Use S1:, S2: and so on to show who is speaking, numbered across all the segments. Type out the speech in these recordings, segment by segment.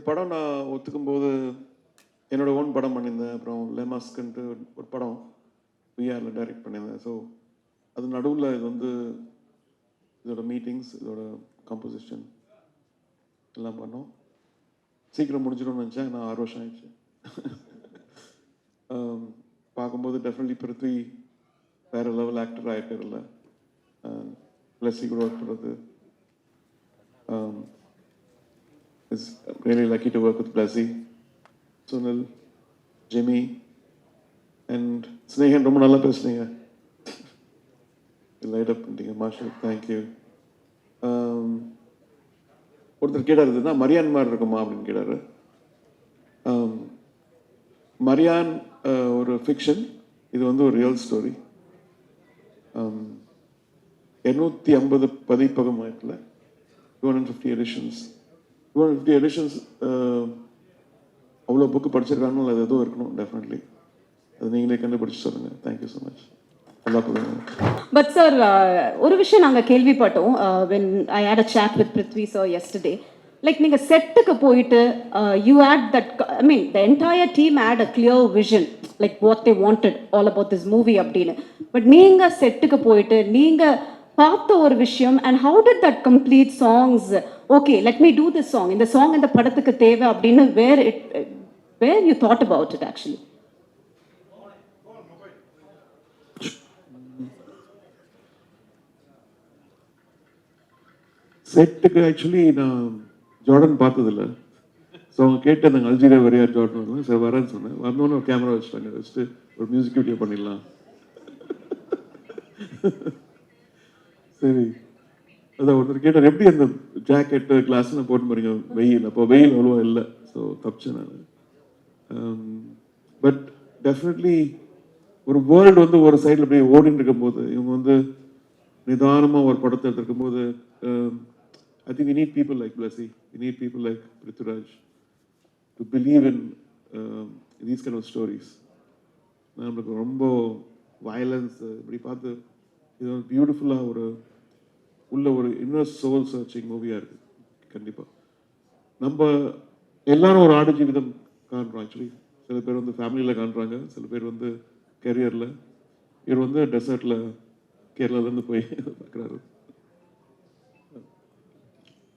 S1: படம் நான் ஒத்துக்கும்போது என்னோட ஓன் படம் பண்ணியிருந்தேன். அப்புறம் லெமாஸ்க்குன்ட்டு ஒரு படம் விஆரில் டைரக்ட் பண்ணியிருந்தேன். ஸோ அது நடுவில் இது வந்து இதோட மீட்டிங்ஸ், இதோட கம்போசிஷன் எல்லாம் பண்ணோம். சீக்கிரம் முடிஞ்சிடும்னு நினச்சேன். நான் 6 வருஷம் ஆயிடுச்சு. பார்க்கும்போது டெஃபினெட்லி பிருத்வி வேறு லெவல் ஆக்டர் ஆகிட்டார்ல. பிளஸ்ஸி கூட ஒர்க் பண்ணுறது. It's really lucky to work with Blasi, Sunil, Jimmy, and Snehan. ரொம்ப நல்லா பேசுனீங்க. லைட் அப் பண்ணிட்டீங்க. Marshal, thank you. ஒருத்தர் கேட்டார், இதுனா மரியான் மாதிரி இருக்குமா அப்படின்னு கேட்டார். மரியான் ஒரு ஃபிக்ஷன், இது வந்து ஒரு ரியல் ஸ்டோரி. 250 பதிப்பகமாயிட்டில் 250 எடிஷன்ஸ். 250 எடிஷன்ஸ் அவ்வளோ புக்கு படிச்சிருக்காங்க. அது எதுவும் இருக்கணும் டெஃபினெட்லி. அது நீங்களே கண்டுபிடிச்சி சொல்லுங்கள். Thank you so much.
S2: But sir, ஒரு விஷயம் நாங்கள் கேள்விப்பட்டோம். when I had a chat with Prithvi sir yesterday, like நீங்கள் செட்டுக்கு போயிட்டு you had that, I mean the entire team had a clear vision like what they wanted all about this movie அப்படின்னு. But நீங்கள் செட்டுக்கு போயிட்டு நீங்கள் பார்த்த ஒரு விஷயம், and how did that complete songs, okay let me do this song, இந்த song இந்த படத்துக்கு தேவை அப்படின்னு where you thought about it actually?
S1: செட்டுக்கு ஆக்சுவலி நான் ஜார்டன் பார்த்ததில்ல. ஸோ அவங்க கேட்டு அந்த அல்ஜீரியா வரையார் ஜார்டன் வரலாம். சரி வரேன்னு சொன்னேன். வரணுன்னு ஒரு கேமரா வச்சுட்டாங்க. வச்சுட்டு ஒரு மியூசிக் வீடியோ பண்ணிடலாம். சரி, அதான் ஒருத்தர் கேட்டார், எப்படி அந்த ஜாக்கெட்டு கிளாஸ்லாம் போட்டு போறீங்க வெயில்? அப்போ வெயில் அவ்வளோவா இல்லை. ஸோ தப்பிச்சேன் நான். பட் டெஃபினெட்லி ஒரு வேர்ல்டு வந்து ஒரு சைடில் அப்படியே ஓடின்னு இருக்கும்போது, இவங்க வந்து நிதானமாக ஒரு படத்தை எடுத்துருக்கும் போது, I think we need people like Blasi, we need people like Prithviraj to believe in these kind of stories. நம்மளுக்கு ரொம்ப வயலன்ஸ் இப்படி பார்த்து இது பியூட்டிஃபுல்லாக ஒரு உள்ள ஒரு இன்னர் சோல் சர்ச்சிங் மூவியாக இருக்குது. கண்டிப்பாக நம்ம எல்லாரும் ஒரு ஆடு ஜீவிதம் காண்றோம். ஆக்சுவலி சில பேர் வந்து ஃபேமிலியில் காண்றாங்க, சில பேர் வந்து கெரியரில், இவர் வந்து டெசர்ட்டில் கேரளாலேருந்து போய் பார்க்குறாரு.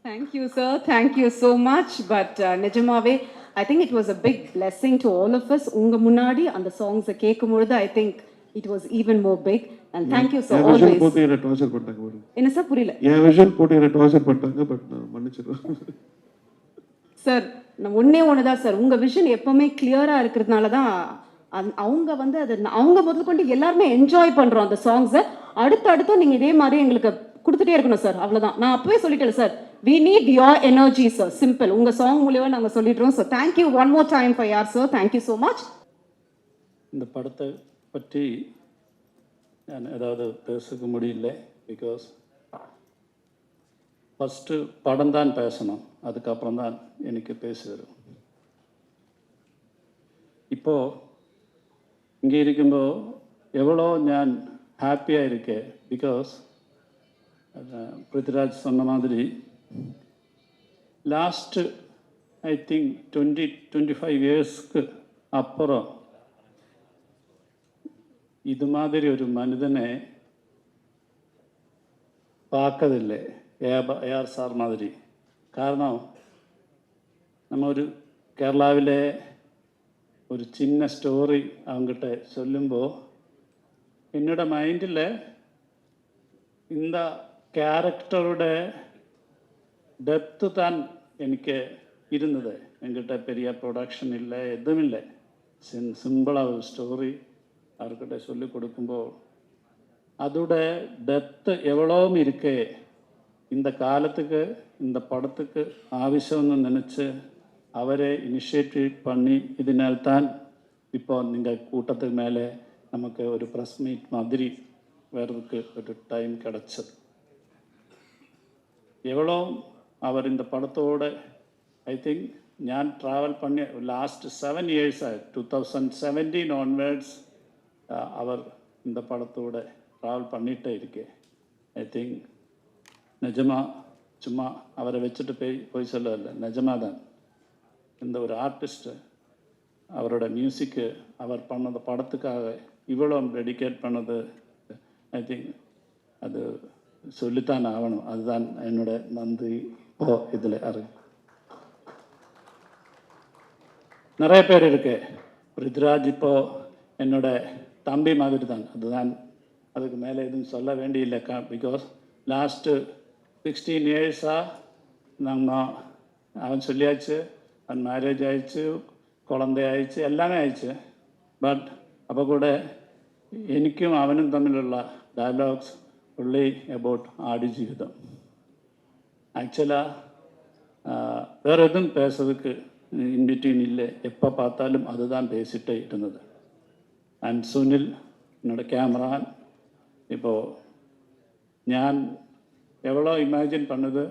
S2: Thank you, sir. Thank you so much. But Nijamave, I think it was a big blessing to all of us. Unga munadi and the songs கேக்கும்போது I think it was even more big. And thank you sir always.
S1: Vision போட்டு என்ன torture பண்ணிட்டாங்க பாரு.
S2: என்ன sir புரியல?
S1: என் vision போட்டு என்ன torture பண்ணிட்டாங்க. பட் நான் மன்னிச்சிடுறேன்
S2: சார். நான் ஒண்ணே தான் சார், உங்க விஷன் எப்பவுமே கிளியரா இருக்கிறதுனால தான் அவங்க வந்து அது அவங்க முதல்ல கொண்டு எல்லாருமே என்ஜாய் பண்றோம் அந்த சாங்ஸை. அடுத்து நீங்க இதே மாதிரி எங்களுக்கு கொடுத்துட்டே இருக்கணும் சார். அவ்வளவுதான். நான் அப்பவே சொல்லிட்டேன் sir, we need your energy sir, simple. உங்க சாங் மூலமா நாங்க சொல்லிடுறோம். so thank you one more time for your sir, thank you so much.
S3: இந்த படத்தை பற்றி நான் ஏதாவது பேச முடியல. பிகாஸ் ஃபஸ்ட்டு படம் தான் பேசணும், அதுக்கப்புறம் தான் எனக்கு பேசுவது. இப்போது இங்கே இருக்கும்போது எவ்வளோ நான் ஹாப்பியாக இருக்கேன். பிகாஸ் பிருத்விராஜ் சொன்ன மாதிரி லாஸ்ட்டு ஐ திங்க் 20-25 இயர்ஸ்க்கு அப்புறம் இது மாதிரி ஒரு மனிதனை பார்க்கதில்லை, AR சார் மாதிரி. കാരണം நம்ம ஒரு கேரளாவிலே ஒரு சின்ன ஸ்டோரி அவங்ககிட்ட சொல்லுമ്പോൾ என்னோட மைண்டில் இந்த கேரக்டറുടെ ഡെപ്ത് താൻ എനിക്ക് ഇരുന്നത്. എങ്കിட்ட பெரிய ப்ரொடக்ஷன் இல்லை, எதுவும் இல்லை. சிம்பிளாக ஒரு ஸ்டோரி அவர்கிட்ட சொல்லி கொடுக்குമ്പോൾ அதோட டெப்த் எவ்வளோவும் இருக்கே. இந்த காலத்துக்கு இந்த படத்துக்கு ஆവശ്യമെന്ന് நினச்சி அவரை இனிஷியேட்டிவ் பண்ணி இதனால் தான் இப்போ நீங்கள் கூட்டத்துக்கு மேலே நமக்கு ஒரு ப்ரெஸ் மீட் மாதிரி வர்றதுக்கு ஒரு டைம் கிடச்சது. எவ்வளோ அவர் இந்த படத்தோட ஐ திங்க் ഞാൻ ട്രാവൽ பண்ணி லாஸ்ட் 7 years 2017 onwards அவர் இந்த படத்தோட ட்ராவல் பண்ணிகிட்டே இருக்கேன். ஐ திங்க் நிஜமாக சும்மா அவரை வச்சுட்டு போய் சொல்லல, நிஜமாக தான். இந்த ஒரு ஆர்டிஸ்ட்டு அவரோட மியூசிக்கு அவர் பண்ணது படத்துக்காக இவ்வளோ டெடிகேட் பண்ணது ஐ திங்க் அது சொல்லித்தான் ஆகணும். அதுதான் என்னோட நன்றி. இப்போ இதில் நிறைய பேர் இருக்கு. பிருத்விராஜ் இப்போ என்னோட தம்பி மாதிரி தான். அதுதான், அதுக்கு மேலே எதுவும் சொல்ல வேண்டியில்லை. பிகாஸ் லாஸ்ட்டு 16 இயர்ஸாக நம்ம அவன் சொல்லியாச்சு, அவன் மேரேஜ் ஆயிடுச்சு, குழந்தை ஆயிடுச்சு, எல்லாமே ஆயிடுச்சு. பட் அப்போ கூட എനിക്കും അവനും തമ്മിലുള്ള ഡയലോഗ്സ് ഉള്ളി അബൌട്ട് ആടുജീവിതം. ആക്ച്വലാக வேறு எதுவும் பேசுறதுக்கு இன்பிட்வீன் இல்லை. எப்போ பார்த்தாலும் அதுதான் பேசிகிட்டே இருந்தது. அண்ட் சுனில் என்னோட கேமரான் இப்போது ഞാൻ எவ்வளோ இமேஜின் பண்ணுது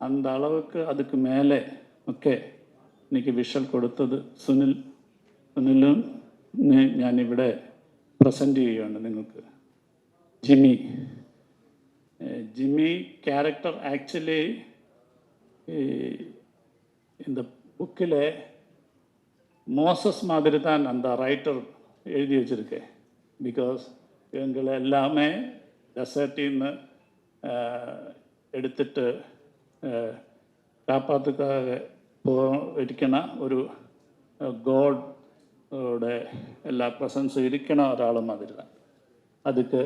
S3: அந்த அளவுக்கு அதுக்கு மேலே ഒക്കെ എനിക്ക് വിഷ്വൽ കൊടുത്തത് സുനിലും ഞാനിവിടെ പ്രസൻറ്റ് ചെയ്യുകയാണ് നിങ്ങൾക്ക്. ജിമ്മി ക്യാരക്ടർ ആക്ച്വലി இந்த புக்கில் மோசஸ் மாதிரி தான் அந்த ரைட்டர் எழுதி வச்சுருக்கேன். பிகாஸ் இவங்களை எல்லாமே டெசர்ட்டின்னு എടുത്തിട്ട് കാപ്പാത്തുക്കാക ഇരിക്കണ ഒരു ഗോഡ് എല്ലാ പ്രസൻസും ഇരിക്കണ ഒരാൾ മാതിരി தான். அதுக்கு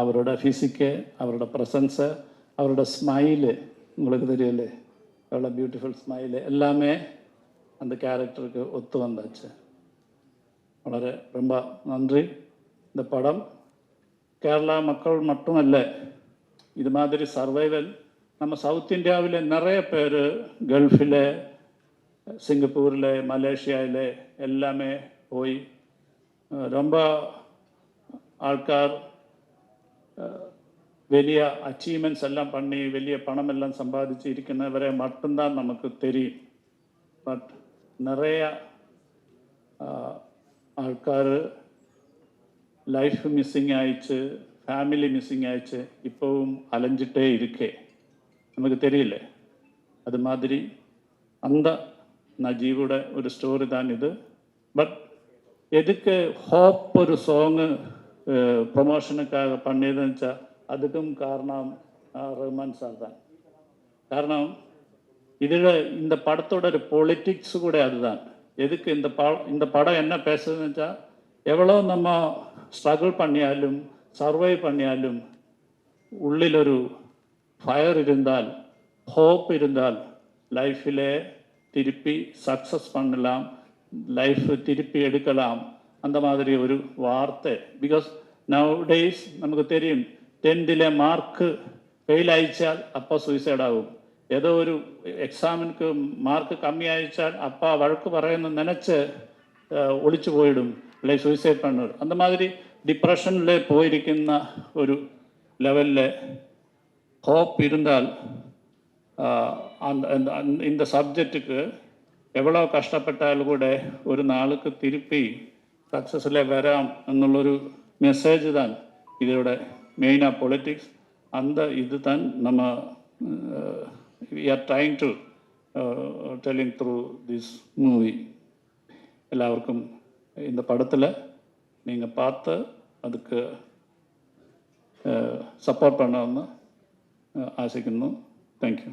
S3: அவரோட ஃபிசிக்கு, அவரோட ப்ரெசன்ஸு, அவரோட ஸ்மைலு, உங்களுக்கு தெரியல எவ்வளோ பியூட்டிஃபுல் ஸ்மைலு, எல்லாமே அந்த கேரக்டருக்கு ஒத்து வந்தாச்சு. വളരെ ரொம்ப நன்றி. இந்த படம் கேரளா மக்கள் மட்டுமல்ல, இது மாதிரி சர்வைவல் நம்ம சவுத் இந்தியாவில் நிறைய பேர் கல்ஃபில், சிங்கப்பூரில், மலேசியாவில் எல்லாமே போய் ரொம்ப ஆൾക്കാർ വലിയ അച്ചീവ്മെൻറ്റ്സ് എല്ലാം பண்ணி വലിയ പണമെല്ലാം സമ്പാദിച്ച് ഇരിക്കുന്നവരെ மட்டும்தான் നമുക്ക് தெரியும். பட் நிறைய ആൾക്കാർ ലൈഫ് മിസ്സിങ് ആയിച്ച്, ஃபேமிலி மிஸ்ஸிங் ஆயிடுச்சு, இப்போவும் அலைஞ்சிட்டே இருக்கே, நமக்கு தெரியல. அது மாதிரி அந்த நஜீவோட ஒரு ஸ்டோரி தான் இது. பட் எதுக்கு ஹோப் ஒரு சாங்கு ப்ரொமோஷனுக்காக பண்ணியதுன்னு வச்சா அதுக்கும் காரணம் ரஹ்மான் சார் தான். காரணம் இதில் இந்த படத்தோட ஒரு பொலிட்டிக்ஸ் கூட அதுதான். எதுக்கு இந்த படம் என்ன பேசுதுன்னு வச்சா, எவ்வளோ நம்ம ஸ்ட்ரகிள் பண்ணியாலும் സർവൈവ് பண்ணியாலும் ഉള്ളിലൊരു ഫയർ ഇരുന്നാൽ, ഹോപ്പ് ഇരുന്നാൽ ലൈഫിലെ തിരുപ്പി സക്സസ് பண்ணலாம், ലൈഫ് തിരുപ്പി എടുக்கலாம். அந்த மாதிரி ஒரு வார்த்தை. பிகாஸ் நவ் டேஸ் നമുക്ക് தெரியும், 10th മാർക്ക് ഫെയിൽ അയച്ചാൽ അപ്പോൾ സൂയിസൈഡ് ആകും. ഏതോ ഒരു എക്സാമിന് മാർക്ക് കമ്മി അയച്ചാൽ அப்பா വഴക്ക് പറയുന്നു നനച്ച് ഒളിച്ചു പോയിടും, അല്ലെങ്കിൽ സൂയിസൈഡ് பண்ணும். அந்த மாதிரி டிப்ரெஷனில் போயிருக்கிற ஒரு லெவலில் ஹோப் இருந்தால் இந்த சப்ஜெக்டுக்கு எவ்வளோ கஷ்டப்பட்டாலும் கூட ஒரு நாளுக்கு திருப்பி சக்ஸஸில் வராம் எന്നുള്ളൊരു മെസ്സേജ് தான் இதோட மெயினாக பொலிட்டிக்ஸ். அந்த இது தான் நம்ம we are trying to telling through this movie. எல்லாருக்கும் இந்த படத்தில் நீங்கள் பார்த்து அதுக்கு സപ്പോർട്ട് பண்ணணும்னு ആശിക്കുന്നു. Thank you.